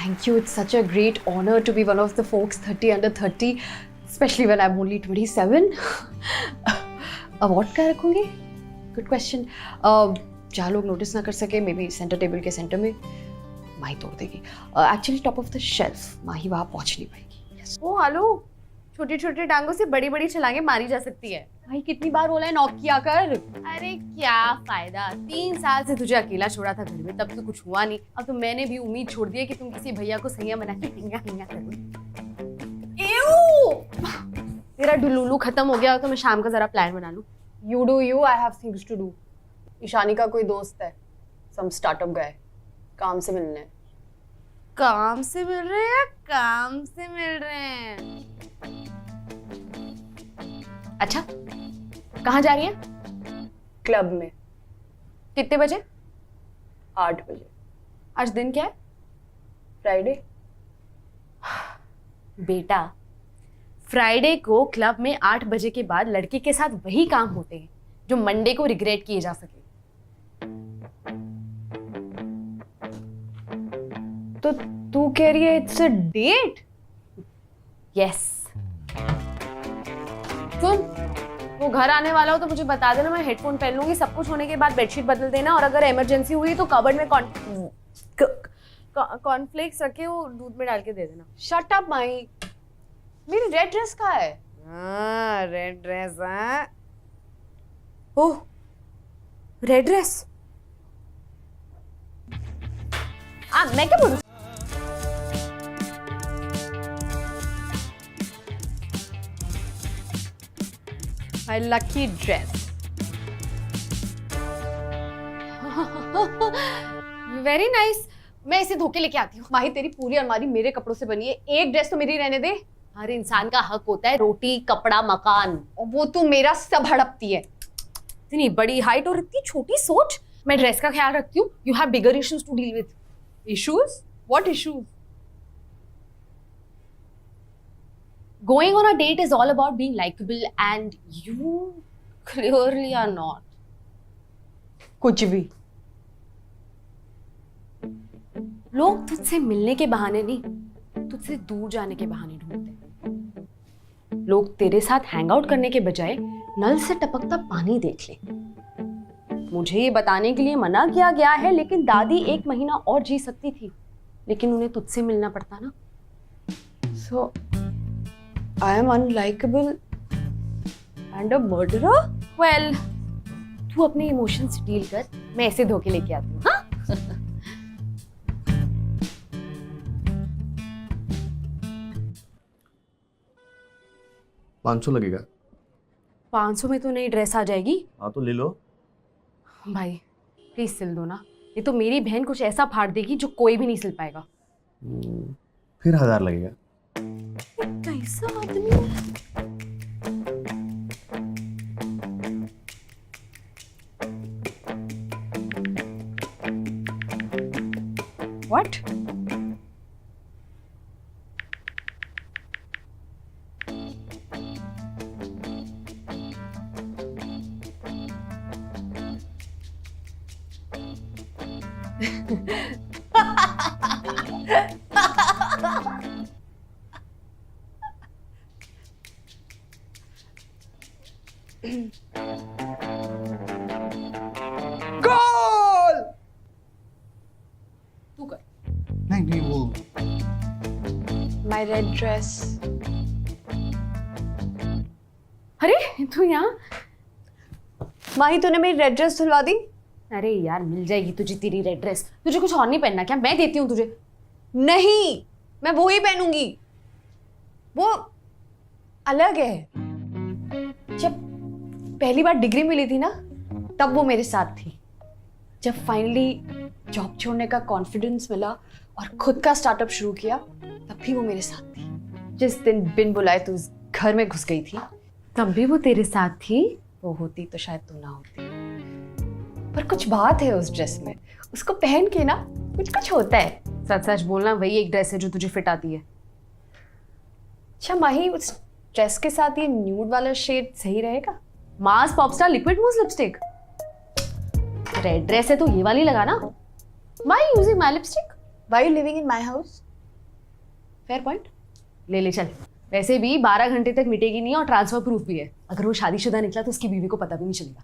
Thank you. It's such a great honor to be one of the folks 30 under 30, especially when I'm only 27. Award क्या रखूंगी? Good question. जहाँ लोग notice ना कर सके, maybe centre table के centre में माही तोड़ देगी. Actually top of the shelf, Mahi वहाँ पहुँच नहीं पाएगी. Yes. ओ हेलो, छोटी छोटी टांगों से बड़ी बड़ी छलांगे मारी जा सकती है. भाई कितनी बार बोला है नॉक किया कर. अरे क्या फायदा, 3 साल से तुझे अकेला छोड़ा था घर में, तब तो कुछ हुआ नहीं. अब तो मैंने भी उम्मीद छोड़ दी है कि तुम किसी भैया को सैया बना के हिंगा हिंगा करोगे. तेरा डुलुलू खत्म हो गया तो मैं शाम का जरा प्लान बना लूं. You do you. I have things to do. Ishani का कोई दोस्त है, some startup guy, काम से मिलने. काम से मिल रहे हैं या काम से मिल रहे हैं? अच्छा, कहाँ जा रही है? क्लब में. कितने बजे? 8 बजे. आज दिन क्या है? फ्राइडे. बेटा, फ्राइडे को क्लब में 8 बजे के बाद लड़के के साथ वही काम होते हैं जो मंडे को रिग्रेट किए जा सके. तो तू कह रही है इट्स अ डेट? यस. सुन, वो घर आने वाला हो तो मुझे बता देना, मैं हेडफोन पहन लूंगी. सब कुछ होने के बाद बेडशीट बदल देना, और अगर इमरजेंसी हुई तो कबर्ड में कॉर्नफ्लेक्स रखे वो दूध में डाल के दे देना. शट अप माही. मेरी रेड ड्रेस कहाँ है? हाँ, रेड ड्रेस. हाँ, ओह, रेड ड्रेस. मैं क्या बोलूं? My lucky dress. Very nice. मैं इसे धोके लेके आती हूँ. माही तेरी पूरी अलमारी मेरे कपड़ों से बनी है, एक ड्रेस तो मेरी रहने दे. हर इंसान का हक होता है रोटी, कपड़ा, मकान. और वो तू मेरा सब हड़पती है. इतनी बड़ी हाइट और इतनी छोटी सोच. मैं ड्रेस का ख्याल रखती हूँ. You have bigger issues to deal with. Issues? What issues? Going on a date is all about being likable and you clearly are not. कुछ भी. लोग तुझसे मिलने के बहाने नहीं, तुझसे दूर जाने के बहाने ढूंढते. लोग तेरे साथ हैंग आउट करने के बजाय नल से टपकता पानी देख ले. मुझे ये बताने के लिए मना किया गया है, लेकिन दादी 1 महीना और जी सकती थी, लेकिन उन्हें तुझसे मिलना पड़ता ना. So, I am unlikable and a murderer? Well, तू अपने इमोशंस से डील कर, मैं ऐसे धोके लेके आती हूँ. हाँ? 500 लगेगा. 500 में तो नई ड्रेस आ जाएगी. हाँ तो ले लो. भाई प्लीज सिल दो ना, ये तो मेरी बहन कुछ ऐसा फाड़ देगी जो कोई भी नहीं सिल पाएगा. फिर 1000 लगेगा. कैसा आदमी है? What? गोल. तू कर. नहीं वो My red dress. अरे तू यहाँ? माही तूने मेरी रेड ड्रेस धुलवा दी? अरे यार, मिल जाएगी तुझे तेरी रेड ड्रेस. तुझे कुछ और नहीं पहनना क्या? मैं देती हूँ तुझे. नहीं, मैं वो ही पहनूंगी. वो अलग है. जब पहली बार डिग्री मिली थी ना, तब वो मेरे साथ थी. जब फाइनली जॉब छोड़ने का कॉन्फिडेंस मिला और खुद का स्टार्टअप शुरू किया, तब भी वो मेरे साथ थी. जिस दिन बिन बुलाए तू उस घर में घुस गई थी, तब भी वो तेरे साथ थी. वो होती तो शायद तू ना होती. पर कुछ बात है उस ड्रेस में, उसको पहन के ना कुछ कुछ होता है. सच सच बोलना, वही एक ड्रेस है जो तुझे फिट आती है. अच्छा माही, उस ड्रेस के साथ ये न्यूड वाला शेड सही रहेगा? मास पॉपस्टार लिक्विड मूस लिपस्टिक. रेड ड्रेस है तो ये वाली लगा ना. Why are you using my lipstick? Why are you living in my house? Fair point. ले ले चल। वैसे भी 12 घंटे तक मिटेगी नहीं और ट्रांसफर प्रूफ भी है। अगर वो शादीशुदा निकला तो उसकी बीवी को पता भी नहीं चलेगा।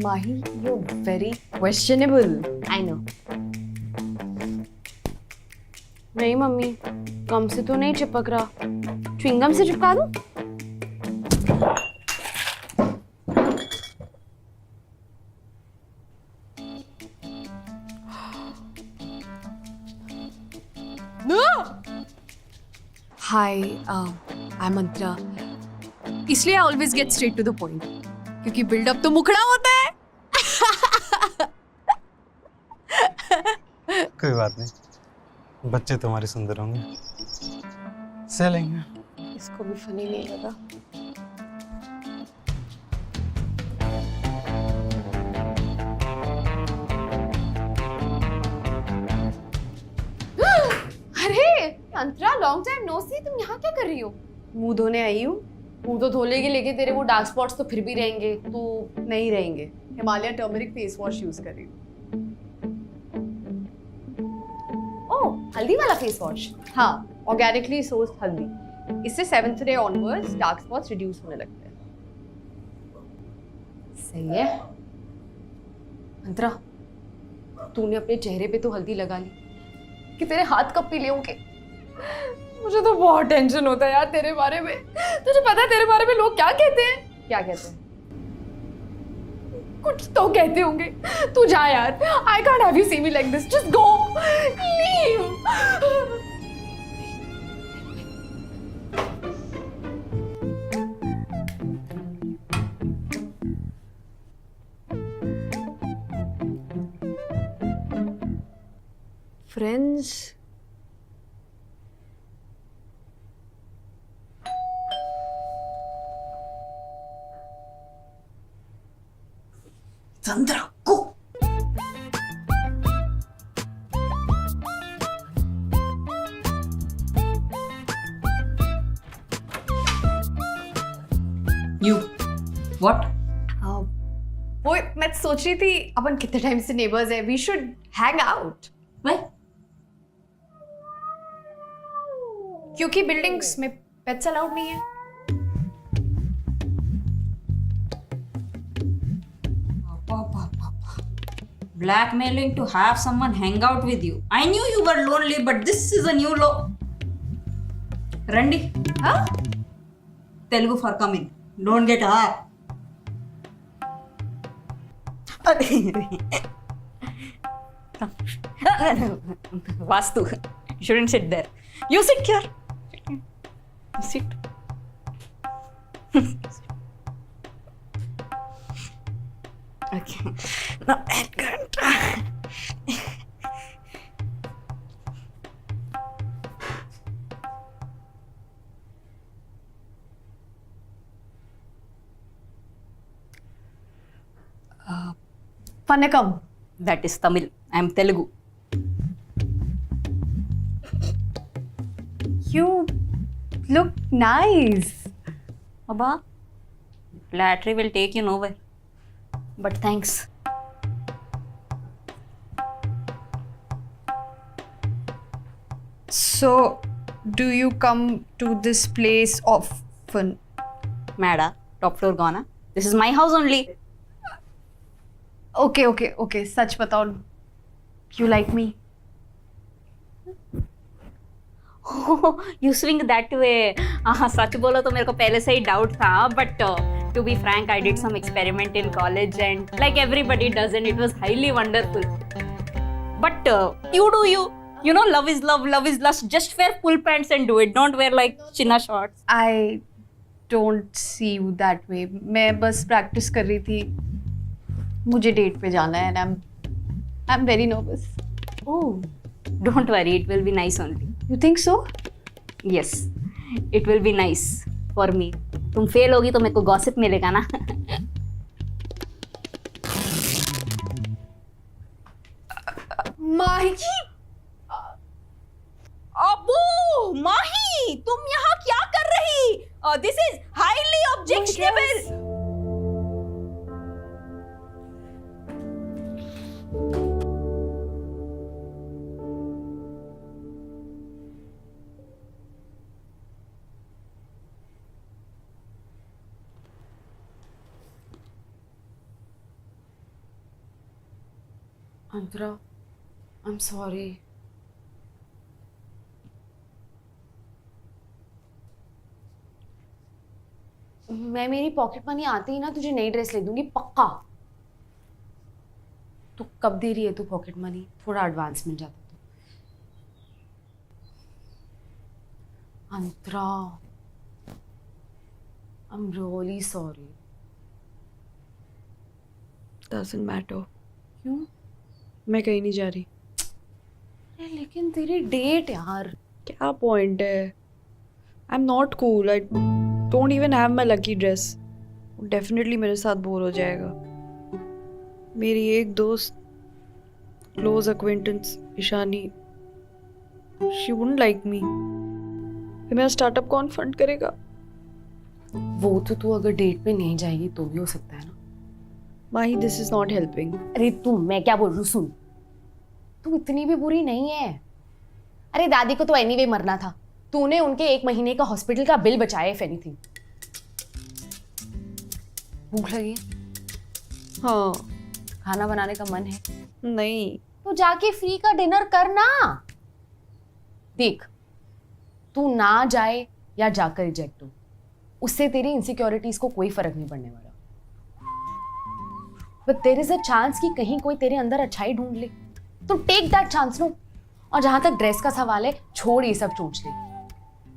Mahi you very questionable. I know. नहीं मम्मी, गम से तो नहीं चिपक रहा। च्युइंगम से चिपका दूं? Hi I am Mantra. इसलिए I always get straight to the point, क्योंकि बिल्डअप तो मुखड़ा होता है। कोई बात नहीं, बच्चे तुम्हारे सुंदर होंगे, सह लेंगे। इसको भी फनी नहीं लगा। अरे अंतरा, लॉन्ग टाइम नो सी, तुम यहाँ क्या कर रही हो? मुंह धोने आई हूँ। मुंह तो धो लेगी, लेकिन तेरे वो डार्क स्पॉट्स तो फिर भी रहेंगे। तो नहीं रहेंगे। Himalaya turmeric face wash use कर रही हूँ। ओह, हल्दी वाला फेस वॉश। हाँ, ऑर्गेनिकली सोर्स्ड हल्दी। इससे 7th day onwards dark spots reduce होने लगते हैं। सही है। अंतरा, तूने अपने चेहरे पे तो हल्दी लगा ली, कि तेरे हाथ कब पीले होंगे? मुझे तो बहुत टेंशन होता है यार तेरे बारे में। तुझे पता है तेरे बारे में लोग क्या कहते हैं? क्या कहते हैं? कुछ तो कहते होंगे। तू जा यार। I can't have you see me like this. Just go, leave. Friends, संतरा को You. What? वो मैं सोच रही थी अपन कितने टाइम से नेबर्स है, we should hang out. Why? क्योंकि बिल्डिंग्स में पेट्स अलाउड नहीं है। Blackmailing to have someone hang out with you. I knew you were lonely, but this is a new law. Randy, हाँ? Telugu for coming. Don't get hurt. Vastu, you shouldn't sit there. You sit here. Sit. Okay. Now I'm going to. Panakam. That is Tamil. I am Telugu. You look nice. Abba, flattery will take you nowhere. but thanks. So, do you come to this place often? Mada, top floor gone. This is my house only. Okay. सच बताओ. You like me? Oh, you swing that way. सच बोलो तो मेरे को पहले से ही doubt था, but to be frank, I did some experiment in college and like everybody does, and it was highly wonderful. But you do you. You know, love is love, love is lust. Just wear full pants and do it. Don't wear like chinna shorts. I don't see you that way. मैं बस practice कर रही थी. मुझे date पे जाना है and I'm very nervous. Oh, don't worry. It will be nice only. You think so? Yes, it will be nice for me. तुम फेल होगी तो मेरे को गॉसिप मिलेगा ना. माही, अबू माही, तुम यहाँ क्या कर रही? This is highly objectionable. Antara, I am sorry. मैं मेरी पॉकेट मनी आते ही ना तुझे नई ड्रेस ले दूंगी, पक्का। तू कब दे रही है तू पॉकेट मनी? थोड़ा एडवांस मिल जाता तो। Antara, I am really sorry. Doesn't matter. क्यों? मैं कहीं नहीं जा रही। अरे लेकिन तेरी डेट यार। क्या पॉइंट है? I am not cool. I don't even have my lucky dress. Definitely मेरे साथ बोर हो जाएगा। मेरी एक दोस्त, close acquaintance Ishani, she wouldn't like me. फिर मेरा स्टार्टअप कौन फंड करेगा? वो तो तू अगर डेट पे नहीं जाएगी तो भी हो सकता है ना। माही, दिस इज नॉट हेल्पिंग। अरे तू, मैं क्या बोल रही हूँ सुन, तू इतनी भी बुरी नहीं है। अरे दादी को तो एनीवे मरना था, तूने उनके 1 महीने का हॉस्पिटल का बिल बचाया इफ एनीथिंग। भूख लगी है? हाँ। खाना बनाने का मन है? नहीं। तो जाके फ्री का डिनर करना। देख, तू ना जाए या जाकर रिजेक्ट हो, उससे तेरी इनसिक्योरिटीज को कोई फर्क नहीं पड़ने वाला। But there is a chance कि कहीं कोई तेरे अंदर अच्छाई ढूंढ ले, तो टेक दैट चांस नो। और जहां तक ड्रेस का सवाल है, छोड़ ये सब चोंच ले।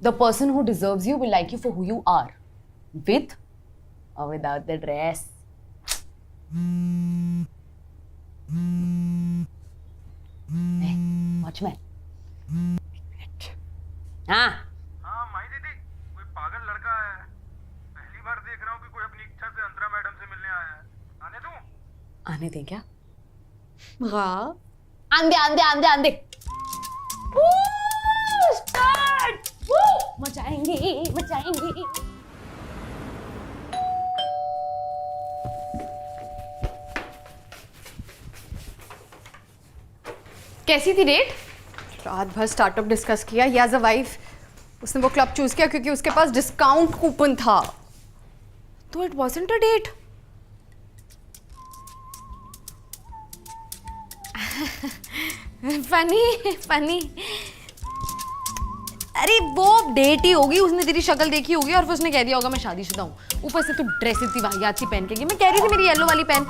The person who deserves you will like you for who you are, with और विदाउट द ड्रेस। वॉचमैन। हाँ हाँ माही दीदी, कोई पागल लड़का है। पहली बार देख रहा हूँ कि कोई अपनी इच्छा से अंतरा मैडम से मिलने आया है। आने दूँ? आने दे क्या? हाँ। आंदे आंदे आंदे आंदे। स्टार्ट। मचाएंगे मचाएंगे। कैसी थी डेट? रात भर स्टार्टअप डिस्कस किया। He has a wife. उसने वो क्लब चूज किया क्योंकि उसके पास डिस्काउंट कूपन था। तो it wasn't a date. Funny funny. अरे वो डेट ही होगी, उसने तेरी शक्ल देखी होगी और फिर उसने कह दिया होगा मैं शादीशुदा हूँ। ऊपर से तू ड्रेस इतनी वाहियात सी पहन के गई। मैं कह रही थी मेरी येलो वाली पहन।